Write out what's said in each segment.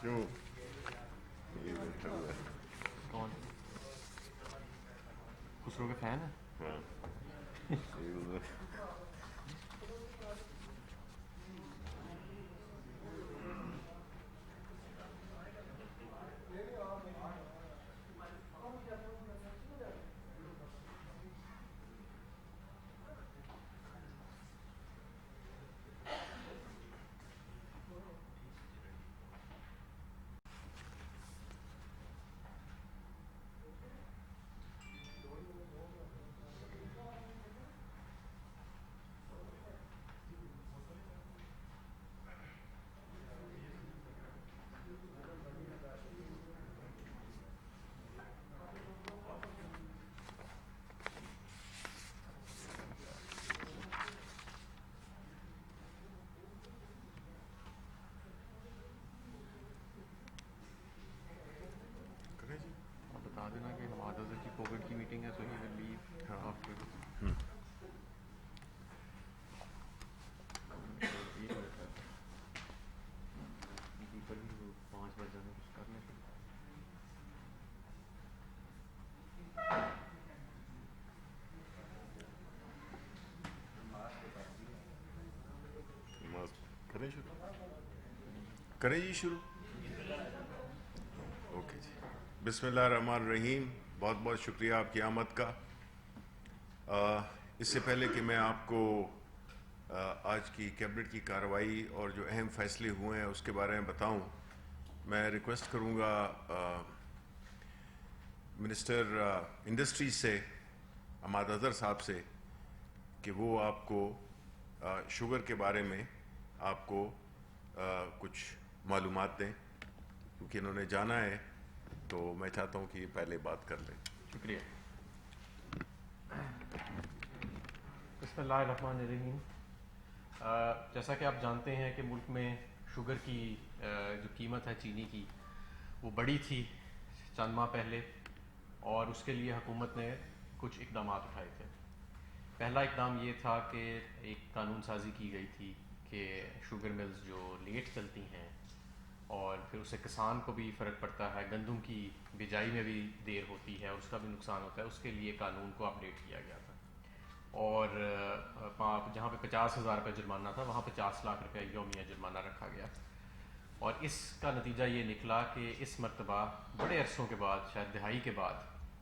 کیوں یہ بیٹھا ہوا ہے؟ کون خسرو کے فین ہے؟ ہاں یہ ادھر کریں جی. آپ بتا دینا کہ حماد اظہر کی کووڈ کی میٹنگ ہے، سو ہی ول لیو ہاں آفٹر ہوں. 1 منٹ ہے دیپر بھی 5 بج جانے کچھ کرنے پھر. نماز کریں شروع کریں جی شروع. اوکے جی. بسم اللہ الرحمن الرحیم. بہت بہت شکریہ آپ کی آمد کا. اس سے پہلے کہ میں آپ کو آج کی کیبنٹ کی کارروائی اور جو اہم فیصلے ہوئے ہیں اس کے بارے میں بتاؤں، میں ریکویسٹ کروں گا منسٹر انڈسٹریز سے حماد اظہر صاحب سے کہ وہ آپ کو شوگر کے بارے میں آپ کو کچھ معلومات دیں، کیونکہ انہوں نے جانا ہے تو میں چاہتا ہوں کہ یہ پہلے بات کر لیں. شکریہ. بسم اللہ الرحمن الرحیم. جیسا کہ آپ جانتے ہیں کہ ملک میں شوگر کی جو قیمت ہے چینی کی وہ بڑی تھی چند ماہ پہلے، اور اس کے لیے حکومت نے کچھ اقدامات اٹھائے تھے. پہلا اقدام یہ تھا کہ ایک قانون سازی کی گئی تھی کہ شوگر ملز جو لیٹ چلتی ہیں اور پھر اس سے کسان کو بھی فرق پڑتا ہے، گندم کی بجائی میں بھی دیر ہوتی ہے اور اس کا بھی نقصان ہوتا ہے، اس کے لیے قانون کو اپڈیٹ کیا گیا تھا. اور جہاں پہ 50,000 روپے جرمانہ تھا وہاں 50 لاکھ روپے یومیہ جرمانہ رکھا گیا. اور اس کا نتیجہ یہ نکلا کہ اس مرتبہ بڑے عرصوں کے بعد، شاید دہائی کے بعد،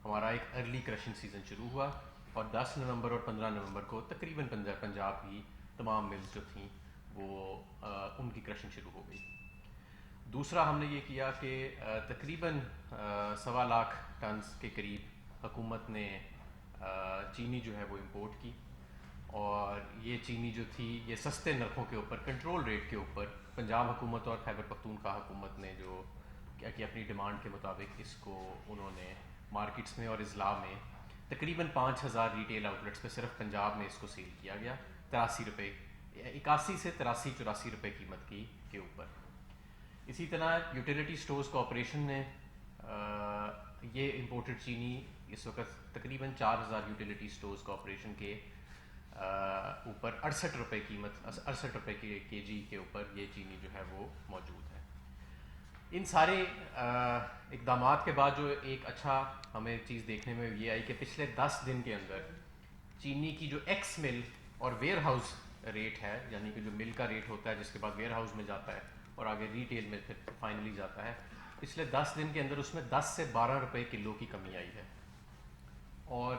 ہمارا ایک ارلی کرشنگ سیزن شروع ہوا اور 10 نومبر اور 15 نومبر کو تقریباً پنجاب کی تمام ملز جو تھیں وہ ان کی کرشنگ شروع ہو گئی. دوسرا ہم نے یہ کیا کہ تقریباً 1.25 لاکھ ٹنز کے قریب حکومت نے چینی جو ہے وہ امپورٹ کی، اور یہ چینی جو تھی یہ سستے نرخوں کے اوپر، کنٹرول ریٹ کے اوپر، پنجاب حکومت اور خیبر پختونخوا حکومت نے جو کیا کہ اپنی ڈیمانڈ کے مطابق اس کو انہوں نے مارکیٹس میں اور اضلاع میں تقریباً 5,000 ریٹیل آؤٹلیٹس پہ صرف پنجاب میں اس کو سیل کیا گیا 83 روپے، 81 سے 83-84 روپے قیمت کی کے اوپر. اسی طرح یوٹیلیٹی سٹورز کارپوریشن نے یہ امپورٹڈ چینی اس وقت تقریباً 4,000 یوٹیلیٹی سٹورز کارپوریشن کے اوپر 68 روپے قیمت، 68 روپے کے جی کے اوپر یہ چینی جو ہے وہ موجود ہے. ان سارے اقدامات کے بعد جو ایک اچھا ہمیں چیز دیکھنے میں یہ آئی کہ پچھلے 10 دن کے اندر چینی کی جو ایکس مل اور ویئر ہاؤس ریٹ ہے، یعنی کہ جو مل کا ریٹ ہوتا ہے جس کے بعد ویئر ہاؤس میں جاتا ہے اور آگے ریٹیل میں پھر فائنلی جاتا ہے، پچھلے 10 دن کے اندر اس میں 10 سے 12 روپے کلو کی کمی آئی ہے. اور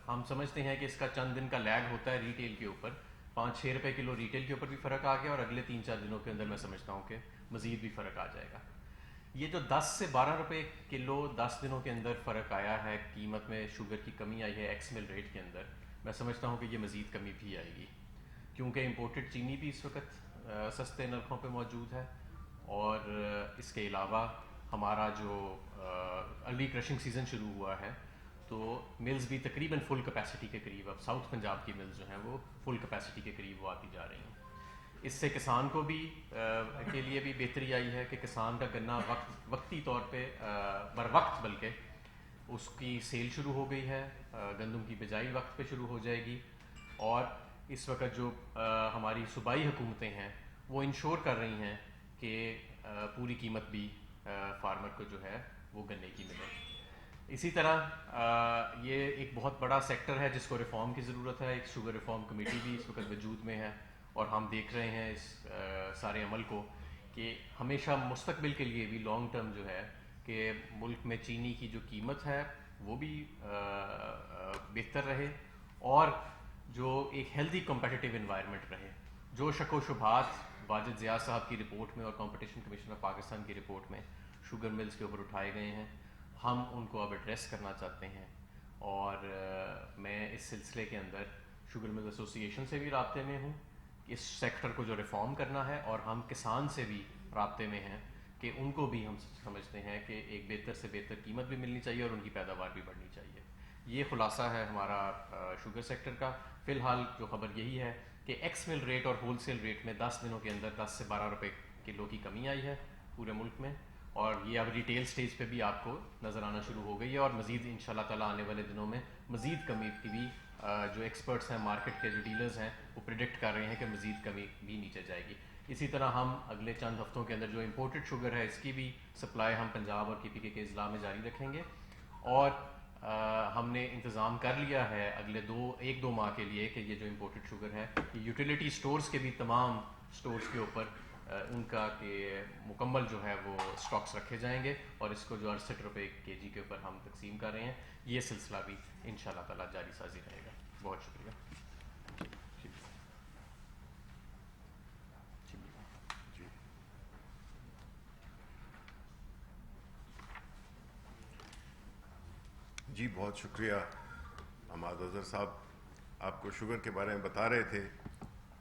ہم سمجھتے ہیں کہ اس کا چند دن کا لیگ ہوتا ہے ریٹیل کے اوپر، 5-6 روپے کلو ریٹیل کے اوپر بھی فرق آ گیا اور اگلے 3-4 دنوں کے اندر میں سمجھتا ہوں کہ مزید بھی فرق آ جائے گا. یہ جو 10 سے 12 روپے کلو 10 دنوں کے اندر فرق آیا ہے، قیمت میں شوگر کی کمی آئی ہے ایکس مل ریٹ کے اندر، میں سمجھتا ہوں کہ یہ مزید کمی بھی آئے گی، کیونکہ امپورٹڈ چینی بھی اس وقت سستے نرخوں پہ موجود ہے. اور اس کے علاوہ ہمارا جو ارلی کرشنگ سیزن شروع ہوا ہے تو ملز بھی تقریباً فل کیپیسٹی کے قریب، اب ساؤتھ پنجاب کی ملز جو ہیں وہ فل کیپیسٹی کے قریب وہ آتی جا رہی ہیں. اس سے کسان کو بھی کے لیے بھی بہتری آئی ہے کہ کسان کا گنا وقتی طور پہ بر وقت بلکہ اس کی سیل شروع ہو گئی ہے، گندم کی بجائی وقت پہ شروع ہو جائے گی. اور اس وقت جو ہماری صوبائی حکومتیں ہیں وہ انشور کر رہی ہیں کہ پوری قیمت بھی فارمر کو جو ہے وہ گنے کی ملے. اسی طرح یہ ایک بہت بڑا سیکٹر ہے جس کو ریفارم کی ضرورت ہے. ایک شوگر ریفارم کمیٹی بھی اس وقت وجود میں ہے اور ہم دیکھ رہے ہیں اس سارے عمل کو کہ ہمیشہ مستقبل کے لیے بھی لانگ ٹرم جو ہے کہ ملک میں چینی کی جو قیمت ہے وہ بھی بہتر رہے اور جو ایک ہیلدی کمپیٹیٹیو انوائرمنٹ رہے. جو شک و شبہات واجد ضیاء صاحب کی رپورٹ میں اور کمپٹیشن کمیشن آف پاکستان کی رپورٹ میں شوگر ملز کے اوپر اٹھائے گئے ہیں ہم ان کو اب ایڈریس کرنا چاہتے ہیں. اور میں اس سلسلے کے اندر شوگر مل ایسوسی ایشن سے بھی رابطے میں ہوں اس سیکٹر کو جو ریفارم کرنا ہے, اور ہم کسان سے بھی رابطے میں ہیں کہ ان کو بھی ہم سمجھتے ہیں کہ ایک بہتر سے بہتر قیمت بھی ملنی چاہیے اور ان کی پیداوار بھی بڑھنی چاہیے. یہ خلاصہ ہے ہمارا شوگر سیکٹر کا. فی الحال جو خبر یہی ہے کہ ایکس مل ریٹ اور ہول سیل ریٹ میں 10 دنوں کے اندر 10 سے 12 روپے کلو کی کمی آئی ہے پورے ملک میں, اور یہ اب ریٹیل سٹیج پہ بھی آپ کو نظر آنا شروع ہو گئی ہے اور مزید انشاءاللہ تعالیٰ آنے والے دنوں میں مزید کمی کی بھی جو ایکسپرٹس ہیں مارکیٹ کے جو ڈیلرز ہیں وہ پریڈکٹ کر رہے ہیں کہ مزید کمی بھی نیچے جائے گی. اسی طرح ہم اگلے چند ہفتوں کے اندر جو امپورٹڈ شوگر ہے اس کی بھی سپلائی ہم پنجاب اور KPK کے اضلاع میں جاری رکھیں گے, اور ہم نے انتظام کر لیا ہے اگلے ایک دو ماہ کے لیے کہ یہ جو امپورٹڈ شوگر ہے یہ یوٹیلیٹی سٹورز کے بھی تمام سٹورز کے اوپر ان کا کہ مکمل جو ہے وہ سٹاکس رکھے جائیں گے, اور اس کو جو 68 روپے kg کے اوپر ہم تقسیم کر رہے ہیں یہ سلسلہ بھی انشاءاللہ تعالیٰ جاری سازی رہے گا. بہت شکریہ. جی بہت شکریہ عماد اظہر صاحب. آپ کو شوگر کے بارے میں بتا رہے تھے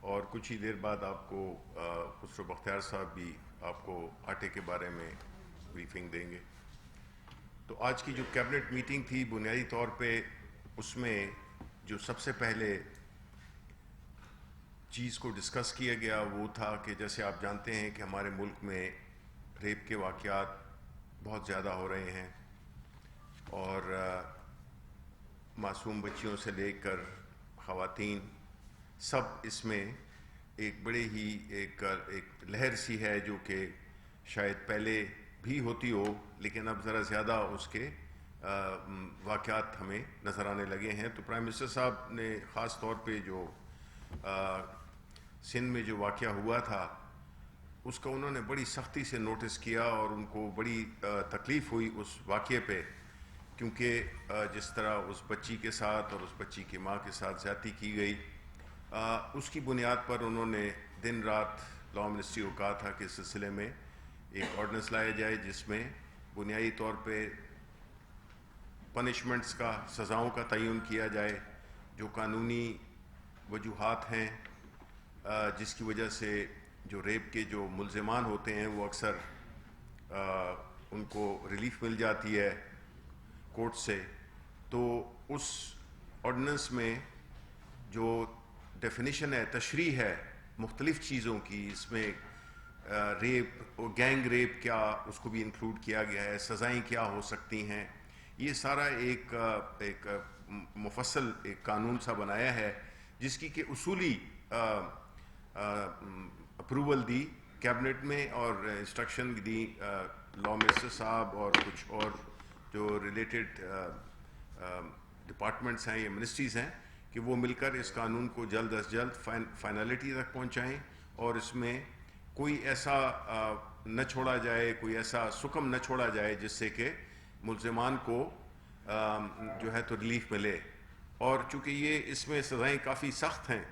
اور کچھ ہی دیر بعد آپ کو خسرو بختیار صاحب بھی آپ کو آٹے کے بارے میں بریفنگ دیں گے. تو آج کی جو کیبنٹ میٹنگ تھی بنیادی طور پہ اس میں جو سب سے پہلے چیز کو ڈسکس کیا گیا وہ تھا کہ جیسے آپ جانتے ہیں کہ ہمارے ملک میں ریپ کے واقعات بہت زیادہ ہو رہے ہیں اور معصوم بچیوں سے لے کر خواتین سب اس میں ایک بڑے ہی ایک لہر سی ہے جو کہ شاید پہلے بھی ہوتی ہو لیکن اب ذرا زیادہ اس کے واقعات ہمیں نظر آنے لگے ہیں. تو پرائم منسٹر صاحب نے خاص طور پہ جو سندھ میں جو واقعہ ہوا تھا اس کا انہوں نے بڑی سختی سے نوٹس کیا اور ان کو بڑی تکلیف ہوئی اس واقعے پہ, کیونکہ جس طرح اس بچی کے ساتھ اور اس بچی کی ماں کے ساتھ زیادتی کی گئی اس کی بنیاد پر انہوں نے دن رات لا منسٹری کو کہا تھا کہ اس سلسلے میں ایک آرڈیننس لایا جائے جس میں بنیادی طور پہ پنشمنٹس کا سزاؤں کا تعین کیا جائے, جو قانونی وجوہات ہیں جس کی وجہ سے جو ریپ کے جو ملزمان ہوتے ہیں وہ اکثر ان کو ریلیف مل جاتی ہے کورٹ سے. تو اس آرڈیننس میں جو ڈیفینیشن ہے تشریح ہے مختلف چیزوں کی, اس میں ریپ اور گینگ ریپ کیا اس کو بھی انکلوڈ کیا گیا ہے, سزائیں کیا ہو سکتی ہیں, یہ سارا ایک مفصل ایک قانون سا بنایا ہے جس کی کہ اصولی اپروول دی کیبنٹ میں اور انسٹرکشن دی لا منسٹر صاحب اور کچھ اور جو ریلیٹڈ ڈپارٹمنٹس ہیں یا منسٹریز ہیں کہ وہ مل کر اس قانون کو جلد از جلد فائنلٹی تک پہنچائیں اور اس میں کوئی ایسا نہ چھوڑا جائے, کوئی ایسا سکم نہ چھوڑا جائے جس سے کہ ملزمان کو جو ہے تو ریلیف ملے. اور چونکہ یہ اس میں سزائیں کافی سخت ہیں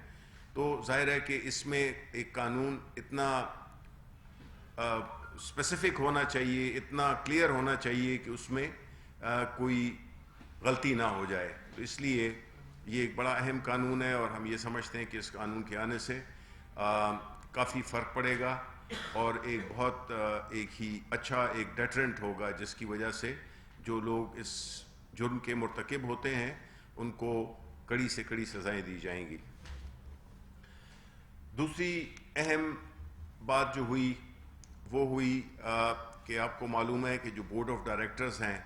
تو ظاہر ہے کہ اس میں ایک قانون اتنا اسپیسیفک ہونا چاہیے, اتنا کلیئر ہونا چاہیے کہ اس میں کوئی غلطی نہ ہو جائے. تو اس لیے یہ ایک بڑا اہم قانون ہے اور ہم یہ سمجھتے ہیں کہ اس قانون کے آنے سے کافی فرق پڑے گا اور ایک بہت ایک ہی اچھا ایک ڈیٹرنٹ ہوگا جس کی وجہ سے جو لوگ اس جرم کے مرتکب ہوتے ہیں ان کو کڑی سے کڑی سزائیں دی جائیں گی. دوسری اہم بات جو ہوئی وہ ہوئی کہ آپ کو معلوم ہے کہ جو بورڈ آف ڈائریکٹرز ہیں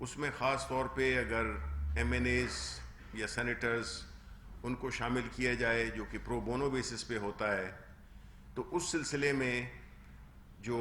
اس میں خاص طور پہ اگر MNAs یا سینیٹرز ان کو شامل کیا جائے جو کہ پرو بونو بیسس پہ ہوتا ہے تو اس سلسلے میں جو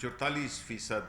44%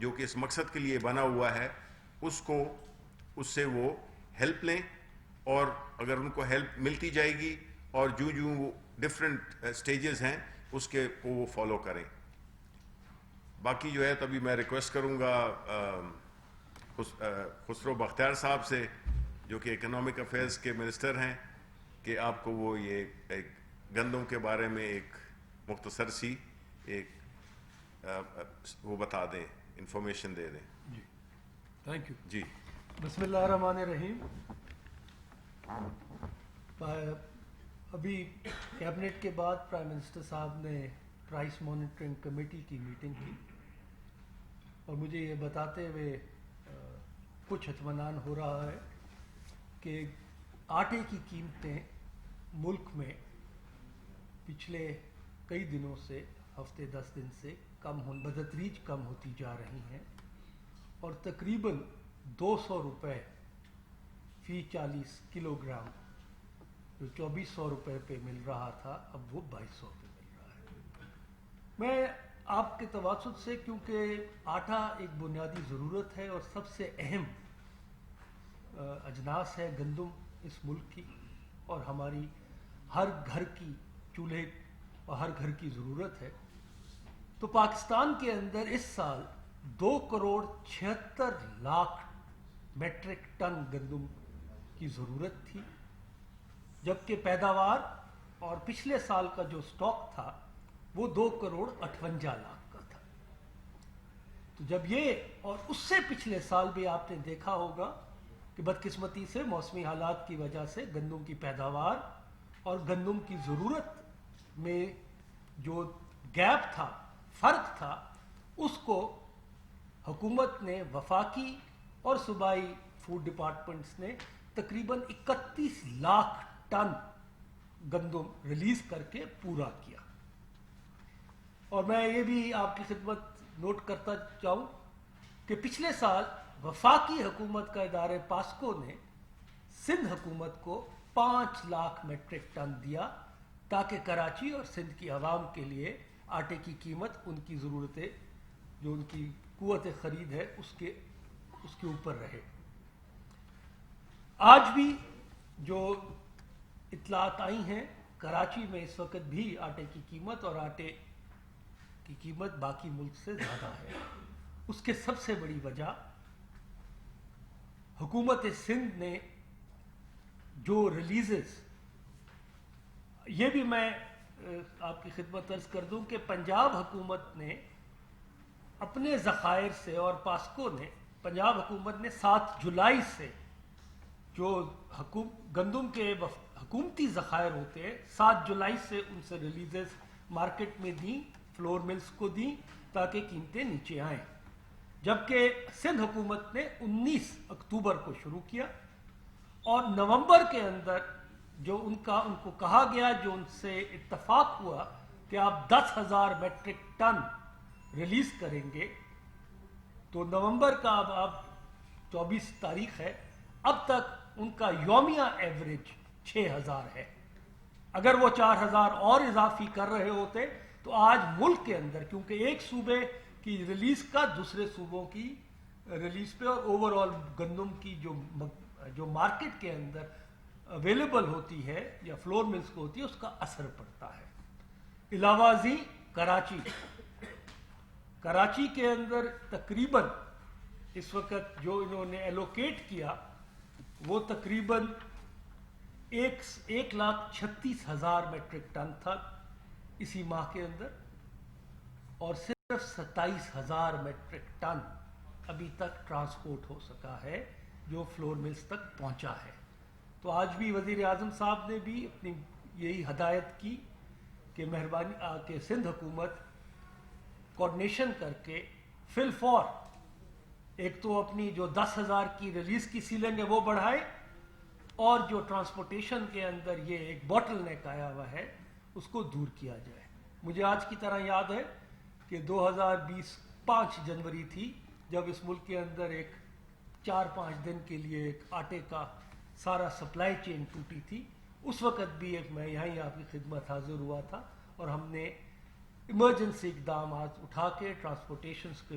جو کہ اس مقصد کے لیے بنا ہوا ہے اس سے وہ ہیلپ لیں، اور اگر ان کو ہیلپ ملتی جائے گی اور جو وہ ڈفرینٹ سٹیجز ہیں اس کے وہ فالو کریں. باقی جو ہے تو ابھی میں ریکویسٹ کروں گا خسرو بختیار صاحب سے جو کہ اکنامک افیئرس کے منسٹر ہیں کہ آپ کو وہ یہ ایک گندم کے بارے میں ایک مختصر سی ایک وہ بتا دیں، انفارمیشن دے دیں. جی تھینک یو. جی بسم اللہ الرحمن الرحیم. ابھی کیبنٹ کے بعد پرائم منسٹر صاحب نے پرائس مانیٹرنگ کمیٹی کی میٹنگ کی اور مجھے یہ بتاتے ہوئے کچھ اطمینان ہو رہا ہے کہ آٹے کی قیمتیں ملک میں پچھلے کئی دنوں سے ہفتے 10 دن سے بتدریج کم ہوتی جا رہی ہیں اور تقریباً 200 روپے فی 40 کلو گرام جو 2400 روپے پہ مل رہا تھا اب وہ 2200 پہ مل رہا ہے. میں آپ کے تواسط سے، کیونکہ آٹا ایک بنیادی ضرورت ہے اور سب سے اہم اجناس ہے گندم اس ملک کی، اور ہماری ہر گھر کی چولہے اور ہر گھر کی ضرورت ہے، تو پاکستان کے اندر اس سال 2,76,00,000 میٹرک ٹن گندم کی ضرورت تھی، جبکہ پیداوار اور پچھلے سال کا جو سٹاک تھا وہ 2,58,00,000 کا تھا. تو جب یہ اور اس سے پچھلے سال بھی آپ نے دیکھا ہوگا کہ بدقسمتی سے موسمی حالات کی وجہ سے گندم کی پیداوار اور گندم کی ضرورت میں جو گیپ تھا، فرق تھا، اس کو حکومت نے، وفاقی اور صوبائی فوڈ ڈپارٹمنٹس نے تقریباً 31 لاکھ ٹن گندم ریلیز کر کے پورا کیا. اور میں یہ بھی آپ کی خدمت نوٹ کرتا چاہوں کہ پچھلے سال وفاقی حکومت کا ادارے پاسکو نے سندھ حکومت کو 5 لاکھ میٹرک ٹن دیا تاکہ کراچی اور سندھ کی عوام کے لیے آٹے کی قیمت، ان کی ضرورتیں، جو ان کی قوت خرید ہے، اس کے اوپر رہے. آج بھی جو اطلاعات آئی ہیں، کراچی میں اس وقت بھی آٹے کی قیمت اور آٹے کی قیمت باقی ملک سے زیادہ ہے. اس کے سب سے بڑی وجہ حکومت سندھ نے جو ریلیزز، یہ بھی میں آپ کی خدمت عرض کر دوں کہ پنجاب حکومت نے اپنے ذخائر سے، اور پاسکو نے، پنجاب حکومت نے 7 جولائی سے جو گندم کے حکومتی ذخائر ہوتے ہیں 7 جولائی سے ان سے ریلیزز مارکیٹ میں دیں، فلور ملز کو دیں تاکہ قیمتیں نیچے آئیں. جبکہ سندھ حکومت نے 19 اکتوبر کو شروع کیا اور نومبر کے اندر جو ان کو کہا گیا، جو ان سے اتفاق ہوا کہ آپ 10,000 میٹرک ٹن ریلیز کریں گے، تو نومبر کا اب 24 تاریخ ہے، اب تک ان کا یومیہ ایوریج 6,000 ہے. اگر وہ 4,000 اور اضافی کر رہے ہوتے تو آج ملک کے اندر، کیونکہ ایک صوبے کی ریلیز کا دوسرے صوبوں کی ریلیز پہ اور اوور آل گندم کی جو مارکیٹ کے اندر اویلیبل ہوتی ہے یا فلور ملز کو ہوتی ہے، اس کا اثر پڑتا ہے. علاوہ ازیں کراچی کے اندر تقریباً اس وقت جو انہوں نے ایلوکیٹ کیا وہ تقریباً 1,36,000 میٹرک ٹن تھا اسی ماہ کے اندر، اور صرف 27,000 میٹرک ٹن ابھی تک ٹرانسپورٹ ہو سکا ہے جو فلور ملز تک پہنچا ہے. تو آج بھی وزیر اعظم صاحب نے بھی اپنی یہی ہدایت کی کہ مہربانی کہ سندھ حکومت کوآرڈینیشن کر کے فی الفور ایک تو اپنی جو 10,000 کی ریلیز کی سیلنگ ہے وہ بڑھائے، اور جو ٹرانسپورٹیشن کے اندر یہ ایک باٹل نیک آیا ہوا ہے اس کو دور کیا جائے. مجھے آج کی طرح یاد ہے کہ 2020 5 جنوری تھی جب اس ملک کے اندر ایک 4-5 دن کے لیے ایک آٹے کا سارا سپلائی چین ٹوٹی تھی. اس وقت بھی میں یہیں آپ کی خدمت حاضر ہوا تھا اور ہم نے ایمرجنسی اقدامات اٹھا کے ٹرانسپورٹیشنز کے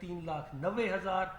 3,90,000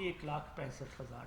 1,65,000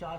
4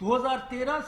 2013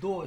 2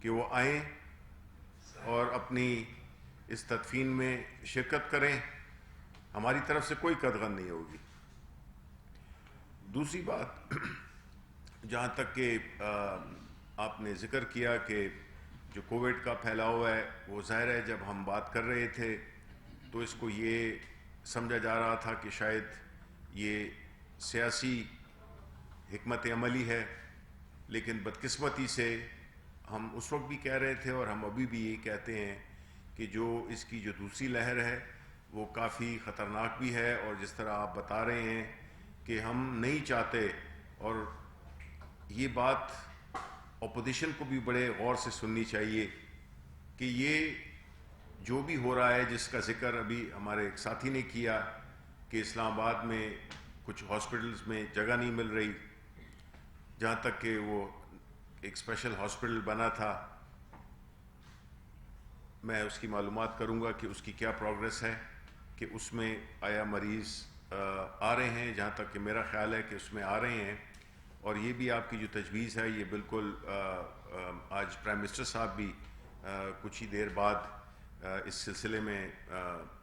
کہ وہ آئیں اور اپنی اس تدفین میں شرکت کریں. ہماری طرف سے کوئی قدغن نہیں ہوگی. دوسری بات، جہاں تک کہ آپ نے ذکر کیا کہ جو کووڈ کا پھیلاؤ ہے، وہ ظاہر ہے جب ہم بات کر رہے تھے تو اس کو یہ سمجھا جا رہا تھا کہ شاید یہ سیاسی حکمت عملی ہے، لیکن بدقسمتی سے ہم اس وقت بھی کہہ رہے تھے اور ہم ابھی بھی یہی کہتے ہیں کہ جو اس کی جو دوسری لہر ہے وہ کافی خطرناک بھی ہے. اور جس طرح آپ بتا رہے ہیں کہ ہم نہیں چاہتے، اور یہ بات اپوزیشن کو بھی بڑے غور سے سننی چاہیے کہ یہ جو بھی ہو رہا ہے، جس کا ذکر ابھی ہمارے ایک ساتھی نے کیا کہ اسلام آباد میں کچھ ہاسپٹلز میں جگہ نہیں مل رہی، جہاں تک کہ وہ ایک اسپیشل ہاسپٹل بنا تھا. میں اس کی معلومات کروں گا کہ اس کی کیا پروگریس ہے، کہ اس میں آیا مریض آ رہے ہیں. جہاں تک کہ میرا خیال ہے کہ اس میں آ رہے ہیں. اور یہ بھی آپ کی جو تجویز ہے یہ بالکل آج پرائم منسٹر صاحب بھی کچھ ہی دیر بعد اس سلسلے میں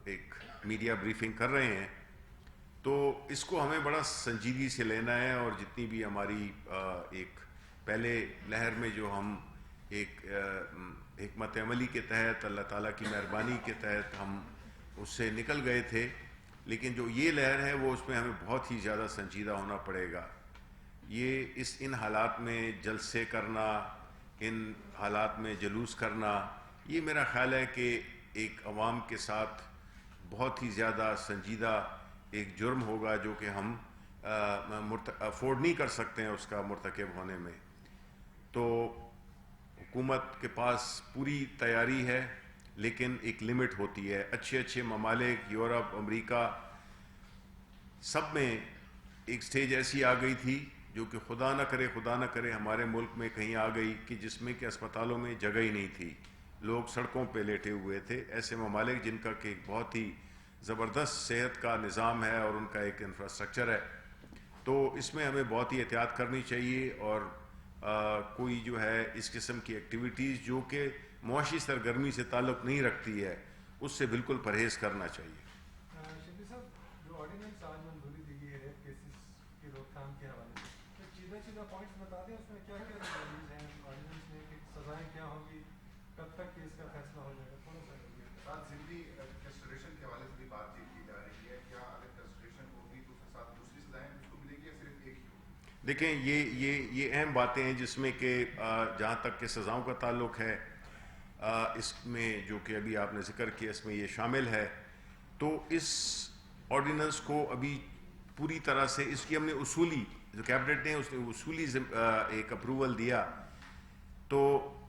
ایک میڈیا بریفنگ کر رہے ہیں. تو اس کو ہمیں بڑا سنجیدگی سے لینا ہے، اور جتنی بھی ہماری ایک پہلے لہر میں جو ہم ایک حکمت عملی کے تحت، اللہ تعالیٰ کی مہربانی کے تحت ہم اس سے نکل گئے تھے، لیکن جو یہ لہر ہے وہ اس میں ہمیں بہت ہی زیادہ سنجیدہ ہونا پڑے گا. یہ ان حالات میں جلسے کرنا، ان حالات میں جلوس کرنا، یہ میرا خیال ہے کہ ایک عوام کے ساتھ بہت ہی زیادہ سنجیدہ ایک جرم ہوگا جو کہ ہم افورڈ نہیں کر سکتے ہیں اس کا مرتکب ہونے میں. تو حکومت کے پاس پوری تیاری ہے، لیکن ایک لمٹ ہوتی ہے. اچھے ممالک، یورپ، امریکہ، سب میں ایک سٹیج ایسی آ گئی تھی جو کہ خدا نہ کرے ہمارے ملک میں کہیں آ گئی کہ جس میں کہ اسپتالوں میں جگہ ہی نہیں تھی، لوگ سڑکوں پہ لیٹے ہوئے تھے. ایسے ممالک جن کا کہ بہت ہی زبردست صحت کا نظام ہے اور ان کا ایک انفراسٹرکچر ہے. تو اس میں ہمیں بہت ہی احتیاط کرنی چاہیے، اور کوئی جو ہے اس قسم کی ایکٹیویٹیز جو کہ معاشی سرگرمی سے تعلق نہیں رکھتی ہے اس سے بالکل پرہیز کرنا چاہیے. شفیع صاحب، جو آرڈیننس آج منظوری دی گئی ہے ریپ کیسز کی روک تھام کے حوالے سے، چیزہ پوائنٹس بتا دیں اس میں کیا کیا تجاویز ہیں آرڈیننس میں، کہ سزائیں کیا ہوں گی، کب تک کیس کا فیصلہ ہو جائے گا، تھوڑا سا ساتھ ضمنی کنسیڈریشن کے حوالے سے بھی بات چیت کی جا رہی ہے. کیا اگر کنسیڈریشن ہوگی تو اس کے ساتھ دوسری سزائیں اس کو ملے گی یا صرف ایک ہی ہوگی؟ دیکھیں یہ اہم باتیں ہیں جس میں کہ جہاں تک کہ سزاؤں کا تعلق ہے، اس میں جو کہ ابھی آپ نے ذکر کیا اس میں یہ شامل ہے. تو اس آرڈیننس کو ابھی پوری طرح سے اس کی ہم نے اصولی جو کیبنٹ نے اس نے اصولی ایک اپروول دیا. تو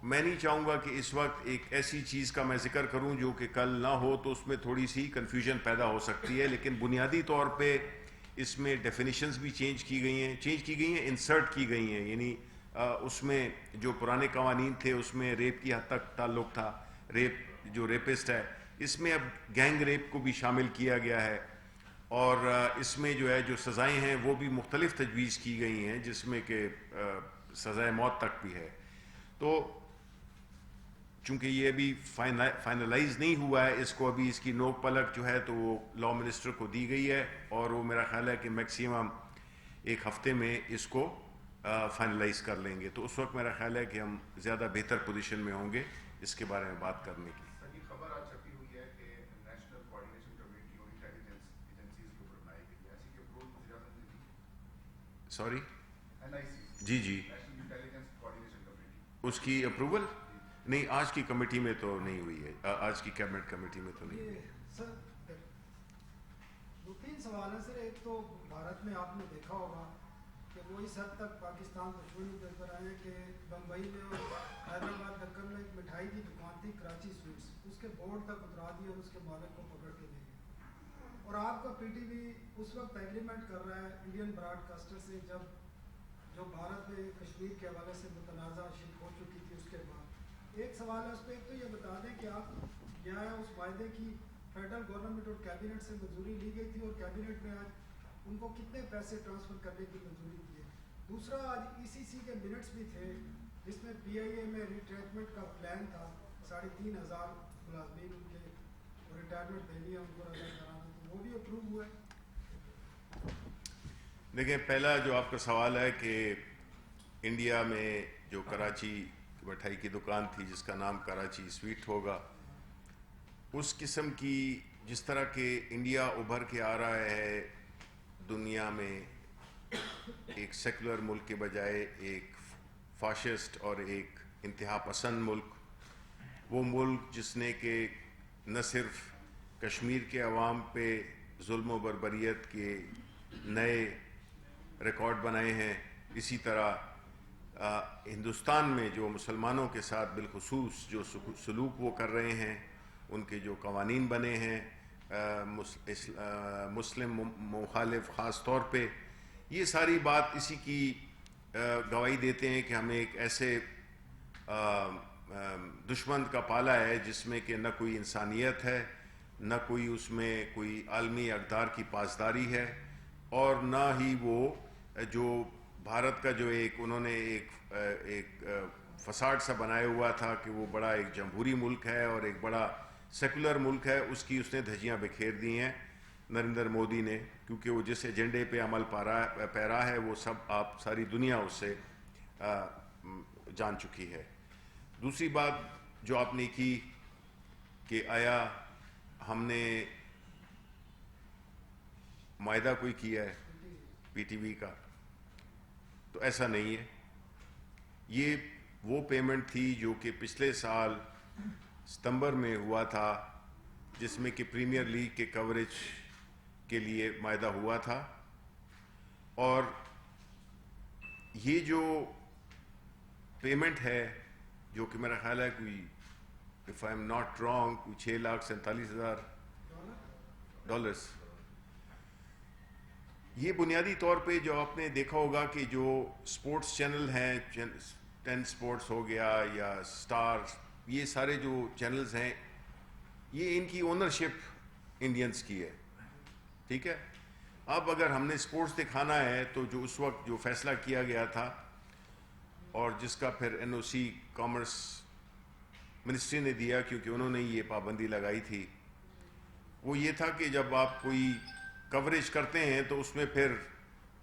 میں نہیں چاہوں گا کہ اس وقت ایک ایسی چیز کا میں ذکر کروں جو کہ کل نہ ہو، تو اس میں تھوڑی سی کنفیوژن پیدا ہو سکتی ہے. لیکن بنیادی طور پہ اس میں ڈیفینیشنز بھی چینج کی گئی ہیں، انسرٹ کی گئی ہیں. یعنی اس میں جو پرانے قوانین تھے اس میں ریپ کی حد تک تعلق تھا، ریپ جو ریپسٹ ہے، اس میں اب گینگ ریپ کو بھی شامل کیا گیا ہے. اور اس میں جو ہے جو سزائیں ہیں وہ بھی مختلف تجویز کی گئی ہیں، جس میں کہ سزائے موت تک بھی ہے. تو چونکہ یہ ابھی فائنلائز نہیں ہوا ہے، اس کو ابھی اس کی نوک پلک جو ہے تو وہ لا منسٹر کو دی گئی ہے، اور وہ میرا خیال ہے کہ میکسیمم ایک ہفتے میں اس کو فائنلائز کر لیں گے. تو اس وقت میرا خیال ہے کہ ہم زیادہ بہتر پوزیشن میں ہوں گے اس کے بارے میں بات کرنے کی. سر، یہ خبر آج چھپی ہوئی ہے کہ نیشنل کوآرڈینیشن کمیٹی اور انٹیلیجنس ایجنسیز کے اوپر بنائی گئی ہے، ایسی کہ اپروول وزیر اعظم نے دی. سوری NIC جی نیشنل انٹیلیجنس کوآرڈینیشن کمیٹی، اس کی اپروول نہیں آج کی کمیٹی میں تو نہیں ہوئی ہے، آج کی کیبنٹ کمیٹی میں تو نہیں ہوئی ہے. سر دو تین سوال ہیں سر. ایک تو بھارت میں آپ نے دیکھا ہوگا کہ وہ اس حد تک پاکستان دشمنی کر کر آئے کہ بمبئی میں اور حیدرآباد دکن میں ایک مٹھائی کی دکان تھی کراچی سویٹس، اس کے بورڈ تک اترا دیا اور اس کے مالک کو پکڑ کے لے گئے. اور آپ کا PTV اس وقت ایگریمنٹ کر رہا ہے انڈین براڈ کاسٹر سے، جب جو بھارت میں کشمیر کے حوالے سے متنازع شکل ہو چکی تھی. اس کے بعد ایک سوال ہے اس پہ، ایک تو یہ بتا دیں کہ آپ کیا ہے اس معاہدے کی فیڈرل گورنمنٹ اور کیبنٹ سے منظوری لی گئی تھی، اور کیبنٹ میں آج ان کو کتنے پیسے ٹرانسفر کرنے کی منظوری دی ہے. دوسرا، آج ECC کے منٹس بھی تھے اس میں پی آئی اے میں ریٹائرمنٹ کا پلان تھا 3,500 ملازمین ان کے ریٹائرمنٹ دینی ہے ان کو رضا کرانا، تو وہ بھی اپروو ہوا ہے؟ دیکھیں، پہلا جو آپ کا سوال ہے کہ انڈیا میں جو کراچی مٹھائی کی دکان تھی جس کا نام کراچی سویٹ ہوگا، اس قسم کی جس طرح کہ انڈیا ابھر کے آ رہا ہے دنیا میں ایک سیکولر ملک کے بجائے ایک فاشسٹ اور ایک انتہا پسند ملک، وہ ملک جس نے کہ نہ صرف کشمیر کے عوام پہ ظلم و بربریت کے نئے ریکارڈ بنائے ہیں، اسی طرح ہندوستان میں جو مسلمانوں کے ساتھ بالخصوص جو سلوک وہ کر رہے ہیں، ان کے جو قوانین بنے ہیں مسلم مخالف خاص طور پہ، یہ ساری بات اسی کی گواہی دیتے ہیں کہ ہمیں ایک ایسے دشمن کا پالا ہے جس میں کہ نہ کوئی انسانیت ہے، نہ کوئی اس میں کوئی عالمی اقدار کی پاسداری ہے، اور نہ ہی وہ جو بھارت کا جو ایک انہوں نے ایک فساد سا بنایا ہوا تھا کہ وہ بڑا ایک جمہوری ملک ہے اور ایک بڑا سیکولر ملک ہے، اس کی اس نے دھجیاں بکھیر دی ہیں نریندر مودی نے، کیونکہ وہ جس ایجنڈے پہ عمل پیرا ہے وہ سب آپ ساری دنیا اس سے جان چکی ہے۔ دوسری بات جو آپ نے کی کہ آیا ہم نے معاہدہ کوئی کیا ہے پی ٹی وی کا، تو ایسا نہیں ہے۔ یہ وہ پیمنٹ تھی جو کہ پچھلے سال ستمبر میں ہوا تھا، جس میں کہ پریمیئر لیگ کے کوریج کے لیے معاہدہ ہوا تھا، اور یہ جو پیمنٹ ہے جو کہ میرا خیال ہے کوئی if I am not wrong کوئی 6,47,000 ڈالرز، یہ بنیادی طور پہ جو آپ نے دیکھا ہوگا کہ جو سپورٹس چینل ہیں، 10 سپورٹس ہو گیا یا سٹار، یہ سارے جو چینلز ہیں یہ ان کی اونرشپ انڈینز کی ہے، ٹھیک ہے۔ اب اگر ہم نے سپورٹس دکھانا ہے تو جو اس وقت جو فیصلہ کیا گیا تھا اور جس کا پھر این او سی کامرس منسٹری نے دیا، کیونکہ انہوں نے یہ پابندی لگائی تھی، وہ یہ تھا کہ جب آپ کوئی کوریج کرتے ہیں تو اس میں پھر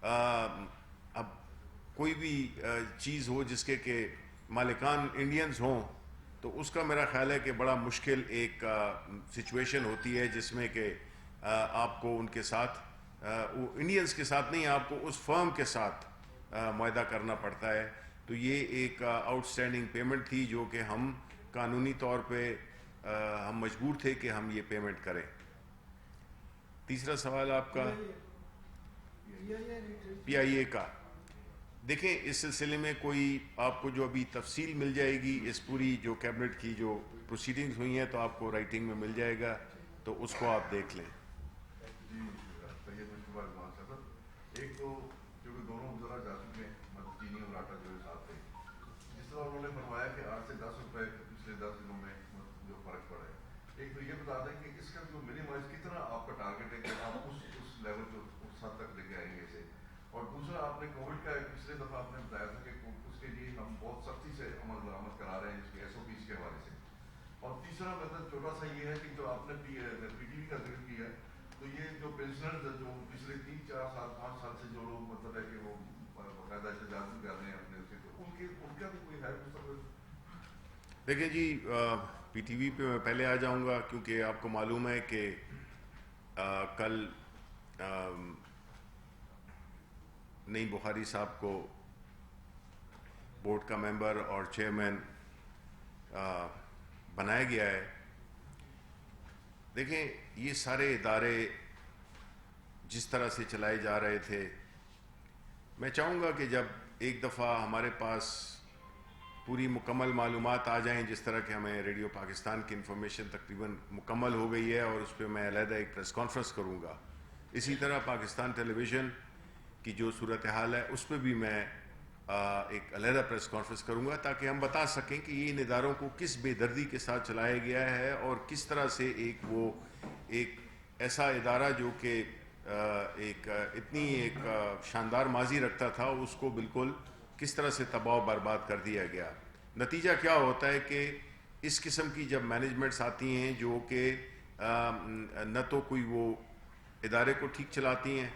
اب کوئی بھی چیز ہو جس کے کہ مالکان انڈینز ہوں، تو اس کا میرا خیال ہے کہ بڑا مشکل ایک سچویشن ہوتی ہے جس میں کہ آپ کو ان کے ساتھ انڈینز کے ساتھ نہیں، آپ کو اس فرم کے ساتھ معاہدہ کرنا پڑتا ہے۔ تو یہ ایک آؤٹ سٹینڈنگ پیمنٹ تھی جو کہ ہم قانونی طور پہ ہم مجبور تھے کہ ہم یہ پیمنٹ کریں۔ تیسرا سوال آپ کا پی آئی اے کا، دیکھیں اس سلسلے میں کوئی آپ کو جو ابھی تفصیل مل جائے گی اس پوری جو کیبنٹ کی جو پروسیڈنگز ہوئی ہیں تو آپ کو رائٹنگ میں مل جائے گا، تو اس کو آپ دیکھ لیں۔ ایک تو جو کہ دونوں وزراء جا چکے ہیں، مطلب چینی اور آٹا جو ساتھ تھے، جس طرح انہوں نے فرمایا کہ 8 سے 10 روپے پچھلے 10 دنوں میں جو فرق پڑا ہے، ایک تو یہ بتا دیں کہ اس کا جو منیمائز کتنا آپ کا ٹارگیٹ ہے کہ آپ اس لیول جو اس حد تک لے کے آئیں گے اسے، اور دوسرا آپ نے کووڈ کا پچھلے دفعہ آپ نے بتایا تھا کہ اس کے لیے ہم بہت سختی سے عمل درآمد کرا رہے ہیں اس کے ایس او پیز کے حوالے سے، اور تیسرا مطلب چھوٹا سا یہ ہے کہ جو آپ نے پی ٹی وی کا ذکر کیا ہے، تو یہ جو پینشنر جو پچھلے 3-4 سال 5 سال سے جو لوگ مطلب ہے کہ وہ باقاعدہ احتجاج بھی کر رہے ہیں اپنے اسے، تو ان کا بھی کوئی ہے مستقبل؟ دیکھیں جی، پی ٹی وی پہ میں پہلے آ جاؤں گا، کیونکہ آپ کو معلوم ہے کہ کل نئی بخاری صاحب کو بورڈ کا ممبر اور چیئرمین بنایا گیا ہے۔ دیکھیں یہ سارے ادارے جس طرح سے چلائے جا رہے تھے، میں چاہوں گا کہ جب ایک دفعہ ہمارے پاس پوری مکمل معلومات آ جائیں، جس طرح کہ ہمیں ریڈیو پاکستان کی انفارمیشن تقریباً مکمل ہو گئی ہے اور اس پہ میں علیحدہ ایک پریس کانفرنس کروں گا، اسی طرح پاکستان ٹیلی ویژن کی جو صورتحال ہے اس پہ بھی میں ایک علیحدہ پریس کانفرنس کروں گا، تاکہ ہم بتا سکیں کہ یہ ان اداروں کو کس بے دردی کے ساتھ چلایا گیا ہے اور کس طرح سے ایک ایسا ادارہ جو کہ ایک اتنی ایک شاندار ماضی رکھتا تھا، اس کو بالکل کس طرح سے تباہ و برباد کر دیا گیا. نتیجہ کیا ہوتا ہے کہ اس قسم کی جب مینجمنٹس آتی ہیں جو کہ نہ تو کوئی وہ ادارے کو ٹھیک چلاتی ہیں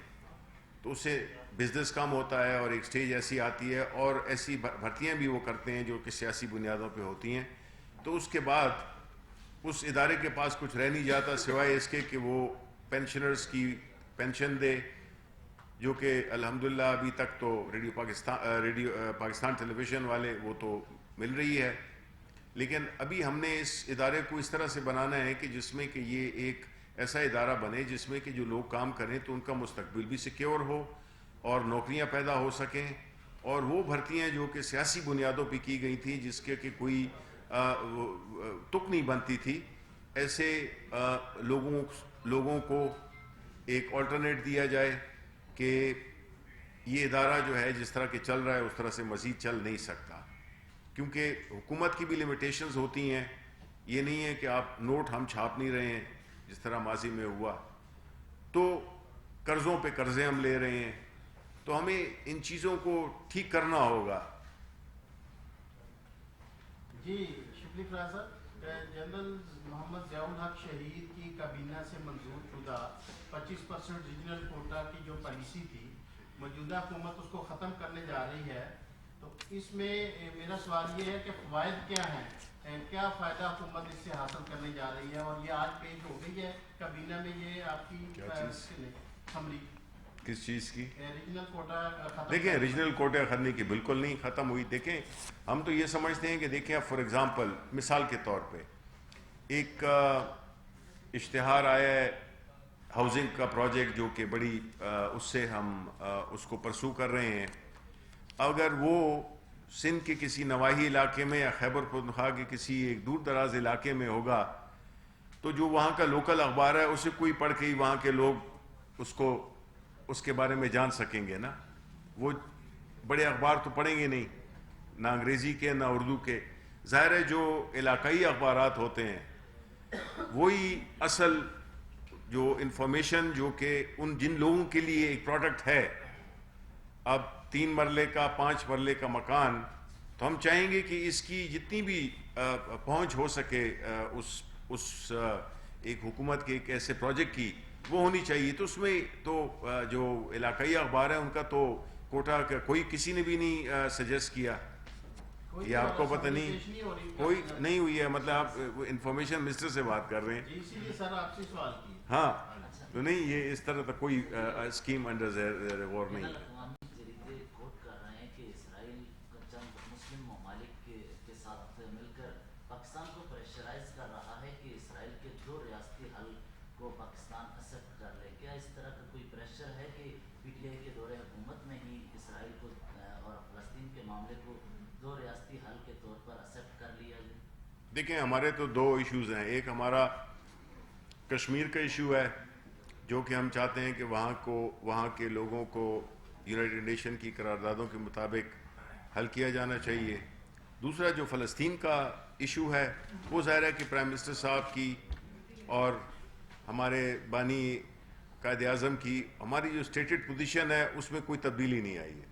تو اس سے بزنس کم ہوتا ہے, اور ایک سٹیج ایسی آتی ہے اور ایسی بھرتیاں بھی وہ کرتے ہیں جو کہ سیاسی بنیادوں پہ ہوتی ہیں, تو اس کے بعد اس ادارے کے پاس کچھ رہ نہیں جاتا سوائے اس کے کہ وہ پینشنرز کی پینشن دے, جو کہ الحمدللہ ابھی تک تو ریڈیو پاکستان ٹیلی ویژن والے وہ تو مل رہی ہے, لیکن ابھی ہم نے اس ادارے کو اس طرح سے بنانا ہے کہ جس میں کہ یہ ایک ایسا ادارہ بنے جس میں کہ جو لوگ کام کریں تو ان کا مستقبل بھی سیکیور ہو اور نوکریاں پیدا ہو سکیں, اور وہ بھرتیاں جو کہ سیاسی بنیادوں پہ کی گئی تھیں جس کے کہ کوئی تک نہیں بنتی تھی, ایسے لوگوں کو ایک آلٹرنیٹ دیا جائے کہ یہ ادارہ جو ہے جس طرح کہ چل رہا ہے اس طرح سے مزید چل نہیں سکتا, کیونکہ حکومت کی بھی لیمیٹیشنز ہوتی ہیں. یہ نہیں ہے کہ آپ نوٹ ہم چھاپ نہیں رہے ہیں جس طرح ماضی میں ہوا, تو قرضوں پہ قرضے ہم لے رہے ہیں, تو ہمیں ان چیزوں کو ٹھیک کرنا ہوگا. جی شکریہ فراز صاحب. جنرل محمد ضیاء الحق شہید کی کابینہ سے منظور شدہ 25% ریجنل کوٹا کی جو پالیسی تھی موجودہ حکومت اس کو ختم کرنے جا رہی ہے, تو اس میں میرا سوال یہ ہے کہ فوائد کیا ہیں, کیا فائدہ حکومت اس سے حاصل کرنے جا رہی ہے, اور یہ آج پیش ہو گئی ہے کابینہ میں یہ آپ کی سمری کس چیز کی؟ ریجنل کوٹا ختم. دیکھیں ریجنل کوٹا کرنے کی بالکل نہیں ختم ہوئی. دیکھیں ہم تو یہ سمجھتے ہیں کہ دیکھیں فار ایگزامپل مثال کے طور پہ ایک اشتہار آیا ہے ہاؤسنگ کا پروجیکٹ جو کہ بڑی اس سے ہم اس کو پرسو کر رہے ہیں. اگر وہ سندھ کے کسی نواحی علاقے میں یا خیبر پختونخوا کے کسی ایک دور دراز علاقے میں ہوگا تو جو وہاں کا لوکل اخبار ہے اسے کوئی پڑھ کے ہی وہاں کے لوگ اس کے بارے میں جان سکیں گے نا. وہ بڑے اخبار تو پڑھیں گے نہیں, نہ انگریزی کے نہ اردو کے. ظاہر ہے جو علاقائی اخبارات ہوتے ہیں وہی اصل جو انفارمیشن جو کہ جن لوگوں کے لیے ایک پروڈکٹ ہے. اب 3 مرلے کا 5 مرلے کا مکان, تو ہم چاہیں گے کہ اس کی جتنی بھی پہنچ ہو سکے اس ایک حکومت کے ایک ایسے پروجیکٹ کی وہ ہونی چاہیے. تو اس میں تو جو علاقائی اخبار ہیں ان کا تو کوٹا کا کوئی کسی نے بھی نہیں سجیسٹ کیا. یہ آپ کو پتہ نہیں کوئی نہیں ہوئی ہے, مطلب آپ انفارمیشن منسٹر سے بات کر رہے ہیں. اسی لیے سر آپ سے سوال کی. ہاں تو نہیں, یہ اس طرح کا کوئی اسکیم انڈر غور نہیں ہے. دیکھیں ہمارے تو 2 ایشوز ہیں. ایک ہمارا کشمیر کا ایشو ہے جو کہ ہم چاہتے ہیں کہ وہاں کے لوگوں کو یونائٹڈ نیشن کی قراردادوں کے مطابق حل کیا جانا چاہیے. دوسرا جو فلسطین کا ایشو ہے وہ ظاہر ہے کہ پرائم منسٹر صاحب کی اور ہمارے بانی قائد اعظم کی ہماری جو اسٹیٹڈ پوزیشن ہے اس میں کوئی تبدیلی نہیں آئی ہے.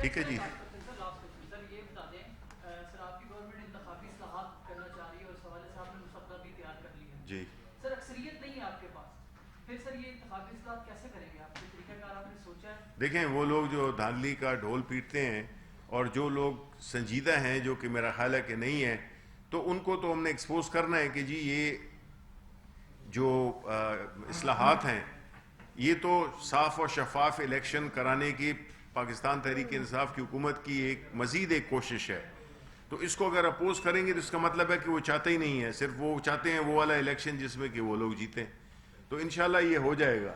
ٹھیک ہے جی. جی سر اکثریت نہیں ہے آپ کے پاس, پھر سر یہ انتخابی اصلاحات کیسے کریں گے آپ؟ طریقہ کار آپ نے سوچا ہے؟ دیکھیں وہ لوگ جو دھاندلی کا ڈھول پیٹتے ہیں اور جو لوگ سنجیدہ ہیں جو کہ میرا خیال ہے کہ نہیں ہے, تو ان کو تو ہم نے ایکسپوز کرنا ہے کہ جی یہ جو اصلاحات ہیں یہ تو صاف اور شفاف الیکشن کرانے کی پاکستان تحریک انصاف کی حکومت کی ایک مزید ایک کوشش ہے. تو اس کو اگر اپوز کریں گے تو اس کا مطلب ہے کہ وہ چاہتے ہی نہیں ہے, صرف وہ چاہتے ہیں وہ والا الیکشن جس میں کہ وہ لوگ جیتیں. تو انشاءاللہ یہ ہو جائے گا.